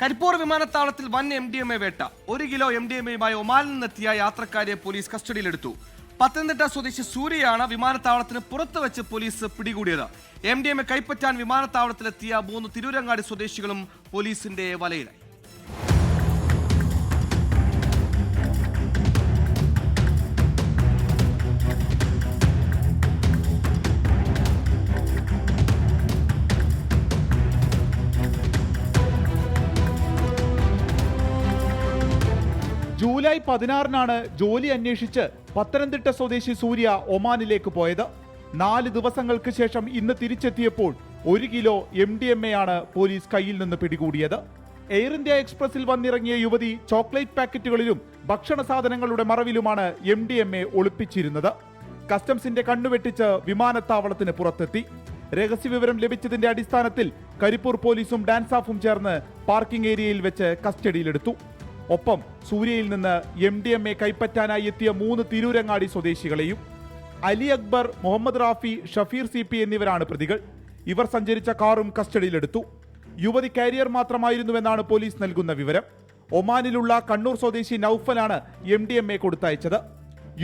കരിപ്പൂർ വിമാനത്താവളത്തിൽ വൻ MDMA വേട്ട. 1 കിലോ MDMAയുമായി ഒമാനിൽ നിന്നെത്തിയ യാത്രക്കാരെ പോലീസ് കസ്റ്റഡിയിലെടുത്തു. പത്തനംതിട്ട സ്വദേശി സൂര്യയാണ് വിമാനത്താവളത്തിന് പുറത്ത് വെച്ച് പോലീസ് പിടികൂടിയത്. MDMA കൈപ്പറ്റാൻ വിമാനത്താവളത്തിലെത്തിയ 3 തിരൂരങ്ങാടി സ്വദേശികളും പോലീസിന്റെ വലയിലായി. ജൂലൈ 16-നാണ് ജോലി അന്വേഷിച്ച് പത്തനംതിട്ട സ്വദേശി സൂര്യ ഒമാനിലേക്ക് പോയത്. 4 ദിവസങ്ങൾക്ക് ശേഷം ഇന്ന് തിരിച്ചെത്തിയപ്പോൾ 1 കിലോ MDMA ആണ് പോലീസ് കയ്യിൽ നിന്ന് പിടികൂടിയത്. എയർ ഇന്ത്യ എക്സ്പ്രസിൽ വന്നിറങ്ങിയ യുവതി ചോക്ലേറ്റ് പാക്കറ്റുകളിലും ഭക്ഷണ സാധനങ്ങളുടെ മറവിലുമാണ് MDMA ഒളിപ്പിച്ചിരുന്നത്. കസ്റ്റംസിന്റെ കണ്ണുവെട്ടിച്ച് വിമാനത്താവളത്തിന് പുറത്തെത്തി. രഹസ്യവിവരം ലഭിച്ചതിന്റെ അടിസ്ഥാനത്തിൽ കരിപ്പൂർ പോലീസും ഡാൻസാഫും ചേർന്ന് പാർക്കിംഗ് ഏരിയയിൽ വെച്ച് കസ്റ്റഡിയിലെടുത്തു. ഒപ്പം സൂര്യയിൽ നിന്ന് MDMA കൈപ്പറ്റാനായി എത്തിയ 3 തിരൂരങ്ങാടി സ്വദേശികളെയും. അലി അക്ബർ, മുഹമ്മദ് റാഫി, ഷഫീർ CP എന്നിവരാണ് പ്രതികൾ. ഇവർ സഞ്ചരിച്ച കാറും കസ്റ്റഡിയിലെടുത്തു. യുവതി കാരിയർ മാത്രമായിരുന്നുവെന്നാണ് പോലീസ് നൽകുന്ന വിവരം. ഒമാനിലുള്ള കണ്ണൂർ സ്വദേശി നൌഫലാണ് MDMA കൊടുത്തയച്ചത്.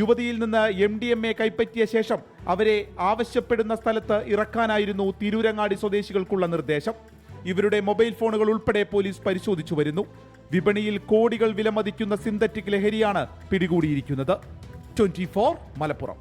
യുവതിയിൽ നിന്ന് MDMA കൈപ്പറ്റിയ ശേഷം അവരെ ആവശ്യപ്പെടുന്ന സ്ഥലത്ത് ഇറക്കാനായിരുന്നു തിരൂരങ്ങാടി സ്വദേശികൾക്കുള്ള നിർദ്ദേശം. ഇവരുടെ മൊബൈൽ ഫോണുകൾ ഉൾപ്പെടെ പോലീസ് പരിശോധിച്ചു വരുന്നു. വിപണിയിൽ കോടികൾ വിലമതിക്കുന്ന സിന്തറ്റിക് ലഹരിയാണ് പിടികൂടിയിരിക്കുന്നത്. 24 മലപ്പുറം.